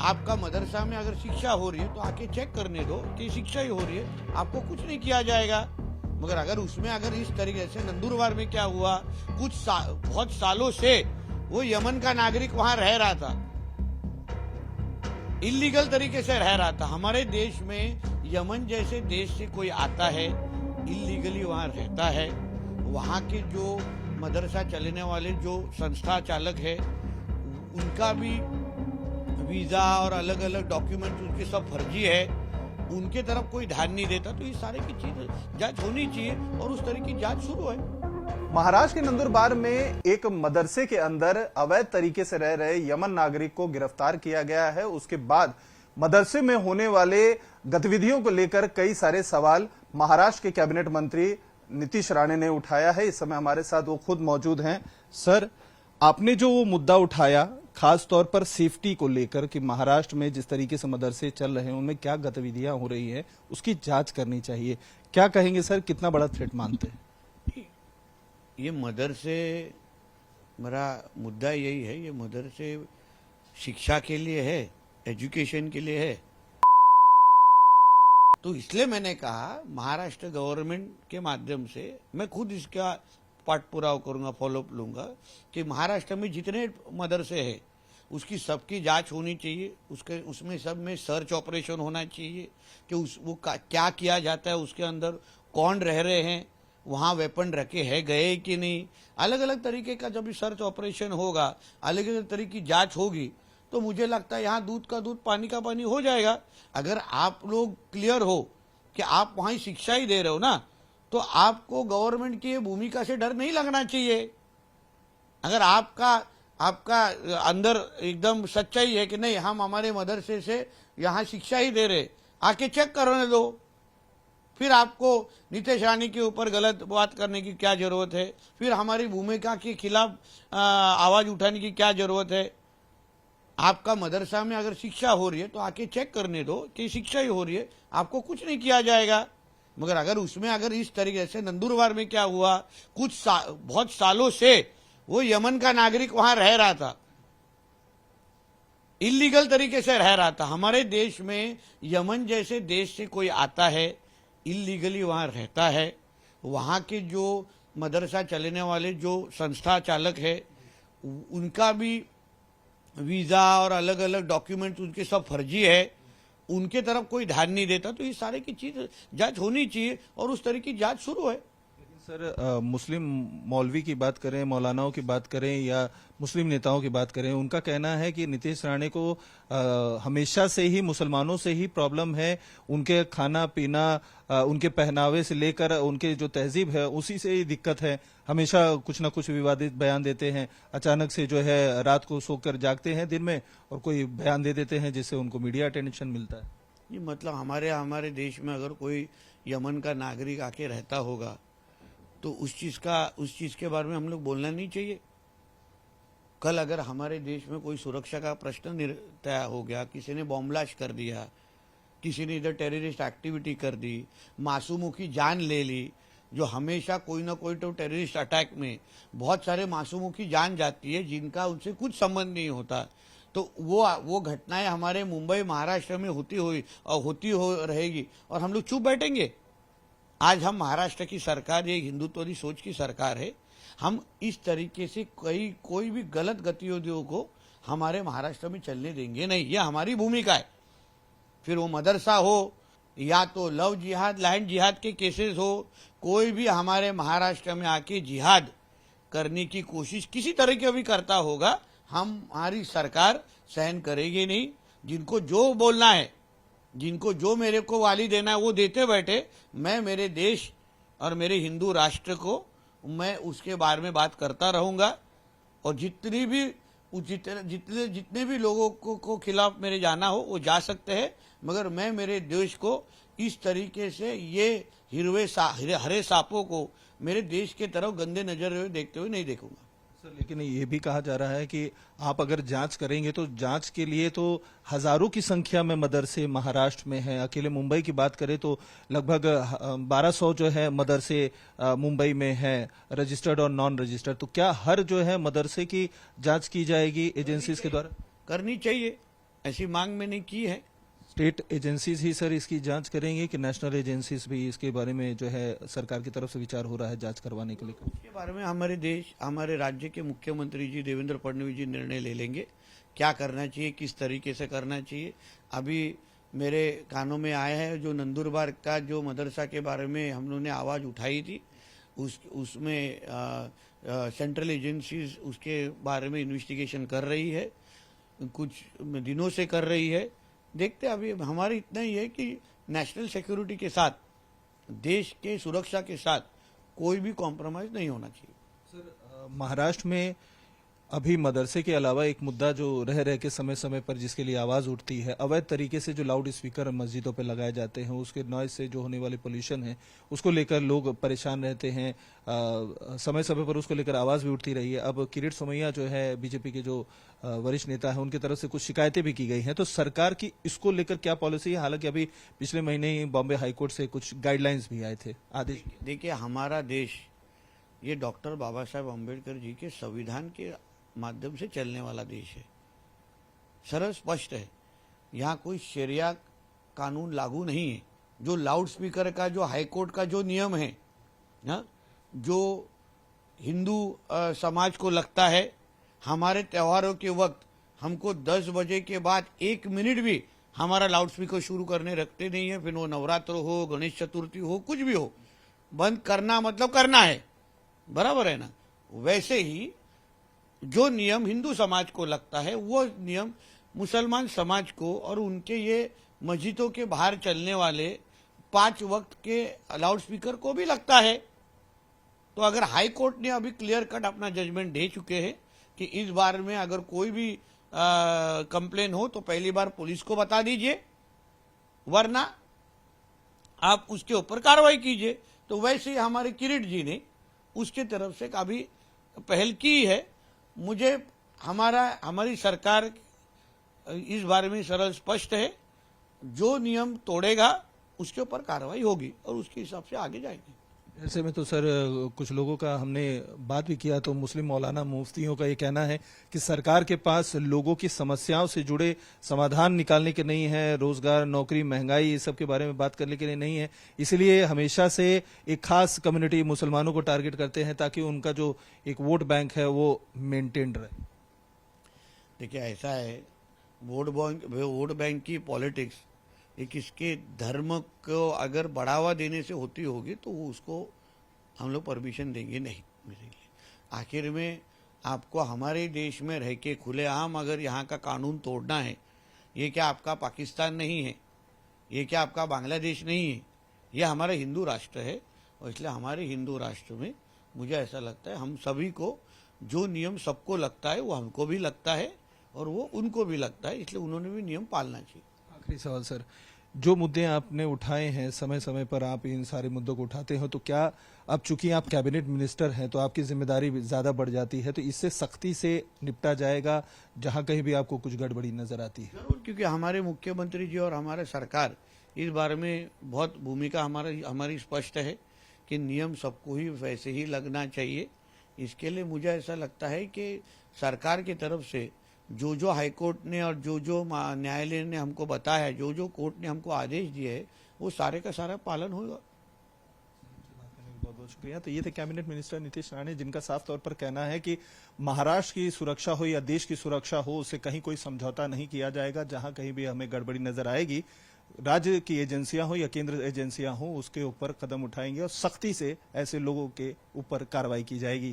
आपका मदरसा में अगर शिक्षा हो रही है तो आके चेक करने दो कि शिक्षा ही हो रही है, आपको कुछ नहीं किया जाएगा। मगर अगर उसमें अगर इस तरीके से नंदुरबार में क्या हुआ, बहुत सालों से वो यमन का नागरिक वहां रह रहा था, इलीगल तरीके से रह रहा था। हमारे देश में यमन जैसे देश से कोई आता है, इलीगली वहां रहता है, वहां के जो मदरसा चलने वाले जो संस्था चालक है उनका भी वीजा और अलग अलग डॉक्यूमेंट उनके सब फर्जी है, उनके तरफ कोई ध्यान नहीं देता। तो ये सारे की चीज जांच होनी चाहिए और उस तरह की जांच शुरू है। महाराष्ट्र के नंदुरबार में एक मदरसे के अंदर अवैध तरीके से रह रहे यमन नागरिक को गिरफ्तार किया गया है। उसके बाद मदरसे में होने वाले गतिविधियों को लेकर कई सारे सवाल महाराष्ट्र के कैबिनेट मंत्री नीतीश राणे ने उठाया है। इस समय हमारे साथ वो खुद मौजूद हैं। सर, आपने जो वो मुद्दा उठाया खास तौर पर सेफ्टी को लेकर कि महाराष्ट्र में जिस तरीके से मदरसे चल रहे हैं उनमें क्या गतिविधियां हो रही हैं, उसकी जांच करनी चाहिए, क्या कहेंगे सर, कितना बड़ा थ्रेट मानते हैं? ये मदरसे, मेरा मुद्दा यही है, ये मदरसे शिक्षा के लिए है, एजुकेशन के लिए है। तो इसलिए मैंने कहा महाराष्ट्र गवर्नमेंट के माध्यम से मैं खुद इसका पाठ पुराव करूंगा, फॉलोअप लूंगा कि महाराष्ट्र में जितने मदरसे हैं उसकी सबकी जांच होनी चाहिए, उसमें सब में सर्च ऑपरेशन होना चाहिए कि क्या किया जाता है, उसके अंदर कौन रह रहे हैं, वहां वेपन रखे हैं गए कि नहीं। अलग अलग तरीके का जब भी सर्च ऑपरेशन होगा, अलग अलग तरीके की जांच होगी, तो मुझे लगता है यहाँ दूध का दूध पानी का पानी हो जाएगा। अगर आप लोग क्लियर हो कि आप वहां शिक्षा ही दे रहे हो ना, तो आपको गवर्नमेंट की भूमिका से डर नहीं लगना चाहिए। अगर आपका अंदर एकदम सच्चाई है कि नहीं हम हमारे मदरसे से यहाँ शिक्षा ही दे रहे, आके चेक करने दो। फिर आपको नीतीश राणे के ऊपर गलत बात करने की क्या जरूरत है, फिर हमारी भूमिका के खिलाफ आवाज उठाने की क्या जरूरत है। आपका मदरसा में अगर शिक्षा हो रही है तो आके चेक करने दो कि शिक्षा ही हो रही है, आपको कुछ नहीं किया जाएगा। मगर अगर उसमें अगर इस तरीके से नंदुरबार में क्या हुआ, बहुत सालों से वो यमन का नागरिक वहां रह रहा था, इलीगल तरीके से रह रहा था। हमारे देश में यमन जैसे देश से कोई आता है, इलीगली वहां रहता है, वहां के जो मदरसा चलने वाले जो संस्था चालक है उनका भी वीजा और अलग अलग डॉक्यूमेंट उनके सब फर्जी है, उनके तरफ कोई ध्यान नहीं देता। तो ये सारे की चीज जांच होनी चाहिए और उस तरह की जांच शुरू है। सर, मुस्लिम मौलवी की बात करें, मौलानाओं की बात करें या मुस्लिम नेताओं की बात करें, उनका कहना है कि नीतीश राणे को हमेशा से ही मुसलमानों से ही प्रॉब्लम है, उनके खाना पीना, उनके पहनावे से लेकर उनके जो तहजीब है उसी से ही दिक्कत है। हमेशा कुछ ना कुछ विवादित बयान देते हैं, अचानक से जो है रात को सोकर जागते हैं दिन में और कोई बयान दे देते हैं जिससे उनको मीडिया अटेंशन मिलता है। ये मतलब हमारे देश में अगर कोई यमन का नागरिक आके रहता होगा तो उस चीज के बारे में हम लोग बोलना नहीं चाहिए। कल अगर हमारे देश में कोई सुरक्षा का प्रश्न तय हो गया, किसी ने बॉम्ब ब्लास्ट कर दिया, किसी ने इधर टेररिस्ट एक्टिविटी कर दी, मासूमों की जान ले ली, जो हमेशा कोई ना कोई तो टेररिस्ट अटैक में बहुत सारे मासूमों की जान जाती है जिनका उनसे कुछ संबंध नहीं होता। तो वो घटनाएं हमारे मुंबई महाराष्ट्र में होती रहेगी और हम लोग चुप बैठेंगे। आज हम महाराष्ट्र की सरकार, ये हिंदुत्ववादी सोच की सरकार है, हम इस तरीके से कोई भी गलत गतिविधियों को हमारे महाराष्ट्र में चलने देंगे नहीं, ये हमारी भूमिका है। फिर वो मदरसा हो या तो लव जिहाद, लैंड जिहाद के केसेस हो, कोई भी हमारे महाराष्ट्र में आके जिहाद करने की कोशिश किसी तरह की भी करता होगा, हमारी सरकार सहन करेगी नहीं। जिनको जो बोलना है, जिनको जो मेरे को गाली देना है वो देते बैठे, मैं मेरे देश और मेरे हिंदू राष्ट्र को मैं उसके बारे में बात करता रहूंगा। और जितने भी लोगों को खिलाफ मेरे जाना हो वो जा सकते हैं, मगर मैं मेरे देश को इस तरीके से ये हरे सांपों को मेरे देश के तरफ गंदे नजर देखते हुए नहीं देखूंगा। सर, लेकिन ये भी कहा जा रहा है कि आप अगर जांच करेंगे तो जांच के लिए तो हजारों की संख्या में मदरसे महाराष्ट्र में हैं। अकेले मुंबई की बात करें तो लगभग 1200 जो है मदरसे मुंबई में हैं, रजिस्टर्ड और नॉन रजिस्टर्ड। तो क्या हर जो है मदरसे की जांच की जाएगी एजेंसीज के द्वारा? करनी चाहिए। ऐसी मांग मैंने की है। स्टेट एजेंसीज ही सर इसकी जांच करेंगे कि नेशनल एजेंसीज भी इसके बारे में जो है सरकार की तरफ से विचार हो रहा है जांच करवाने के लिए? इसके बारे में हमारे राज्य के मुख्यमंत्री जी देवेंद्र फडणवीस जी निर्णय ले लेंगे, क्या करना चाहिए, किस तरीके से करना चाहिए। अभी मेरे कानों में आया है जो नंदुरबार का जो मदरसा के बारे में हम लोगों ने आवाज़ उठाई थी, उसमें सेंट्रल एजेंसीज उसके बारे में इन्वेस्टिगेशन कर रही है, कुछ दिनों से कर रही है। देखते अभी हमारा इतना ही है कि नेशनल सिक्योरिटी के साथ, देश के सुरक्षा के साथ कोई भी कॉम्प्रोमाइज नहीं होना चाहिए। सर महाराष्ट्र में अभी मदरसे के अलावा एक मुद्दा जो रह के समय समय पर जिसके लिए आवाज उठती है, अवैध तरीके से जो लाउड स्पीकर मस्जिदों पर लगाए जाते हैं, उसके नॉइज से जो होने वाले पोल्यूशन है उसको लेकर लोग परेशान रहते हैं। समय समय पर उसको लेकर आवाज भी उठती रही है। अब किरीट सोमैया जो है बीजेपी के जो वरिष्ठ नेता है, उनकी तरफ से कुछ शिकायतें भी की गई हैं, तो सरकार की इसको लेकर क्या पॉलिसी है? हालांकि अभी पिछले महीने ही बॉम्बे हाईकोर्ट से कुछ गाइडलाइंस भी आए थे, आदेश। देखिए हमारा देश ये डॉक्टर बाबा साहेब अम्बेडकर जी के संविधान के माध्यम से चलने वाला देश है। सरल स्पष्ट है, यहाँ कोई शरिया कानून लागू नहीं है। जो लाउड स्पीकर का जो हाईकोर्ट का जो नियम है ना, जो हिंदू समाज को लगता है, हमारे त्योहारों के वक्त हमको 10 बजे के बाद 1 मिनट भी हमारा लाउड स्पीकर शुरू करने रखते नहीं है। फिर वो नवरात्र हो, गणेश चतुर्थी हो, कुछ भी हो, बंद करना मतलब करना है, बराबर है ना। वैसे ही जो नियम हिंदू समाज को लगता है वो नियम मुसलमान समाज को और उनके ये मस्जिदों के बाहर चलने वाले 5 वक्त के लाउड स्पीकर को भी लगता है। तो अगर हाई कोर्ट ने अभी क्लियर कट अपना जजमेंट दे चुके हैं कि इस बार में अगर कोई भी कंप्लेन हो तो पहली बार पुलिस को बता दीजिए, वरना आप उसके ऊपर कार्रवाई कीजिए। तो वैसे ही हमारे किरीट जी ने उसके तरफ से काफी पहल की है। मुझे हमारी सरकार इस बारे में सरल स्पष्ट है, जो नियम तोड़ेगा उसके ऊपर कार्रवाई होगी और उसके हिसाब से आगे जाएंगे। ऐसे में तो सर कुछ लोगों का हमने बात भी किया, तो मुस्लिम मौलाना मुफ्तियों का ये कहना है कि सरकार के पास लोगों की समस्याओं से जुड़े समाधान निकालने के नहीं है, रोजगार, नौकरी, महंगाई, इस सब के बारे में बात करने के लिए नहीं है। इसलिए हमेशा से एक खास कम्युनिटी मुसलमानों को टारगेट करते हैं ताकि उनका जो एक वोट बैंक है वो मेंटेन रहे। देखिए ऐसा है, वोट बैंक की पॉलिटिक्स ये किसके धर्म को अगर बढ़ावा देने से होती होगी तो उसको हम लोग परमिशन देंगे नहीं। आखिर में आपको हमारे देश में रह के खुलेआम अगर यहाँ का कानून तोड़ना है, ये क्या आपका पाकिस्तान नहीं है, ये क्या आपका बांग्लादेश नहीं है, ये हमारा हिंदू राष्ट्र है। और इसलिए हमारे हिंदू राष्ट्र में मुझे ऐसा लगता है हम सभी को जो नियम सबको लगता है वो हमको भी लगता है और वो उनको भी लगता है, इसलिए उन्होंने भी नियम पालना चाहिए। आखिरी सवाल सर, जो मुद्दे आपने उठाए हैं, समय समय पर आप इन सारे मुद्दों को उठाते हो, तो क्या अब चूंकि आप कैबिनेट मिनिस्टर हैं तो आपकी जिम्मेदारी ज्यादा बढ़ जाती है, तो इससे सख्ती से निपटा जाएगा जहां कहीं भी आपको कुछ गड़बड़ी नजर आती है? जरूर, क्योंकि हमारे मुख्यमंत्री जी और हमारे सरकार इस बारे में बहुत भूमिका हमारी स्पष्ट है कि नियम सबको ही वैसे ही लगना चाहिए। इसके लिए मुझे ऐसा लगता है कि सरकार की तरफ से जो हाईकोर्ट ने और जो न्यायालय ने हमको बताया है, जो कोर्ट ने हमको आदेश दिए है, वो सारे का सारा पालन होगा। बहुत बहुत शुक्रिया। तो ये थे कैबिनेट मिनिस्टर नीतीश राणे, जिनका साफ तौर पर कहना है कि महाराष्ट्र की सुरक्षा हो या देश की सुरक्षा हो, उससे कहीं कोई समझौता नहीं किया जाएगा। जहां कहीं भी हमें गड़बड़ी नजर आएगी, राज्य की एजेंसियां हो या केंद्र एजेंसियां हो, उसके ऊपर कदम उठाएंगे और सख्ती से ऐसे लोगों के ऊपर कार्रवाई की जाएगी।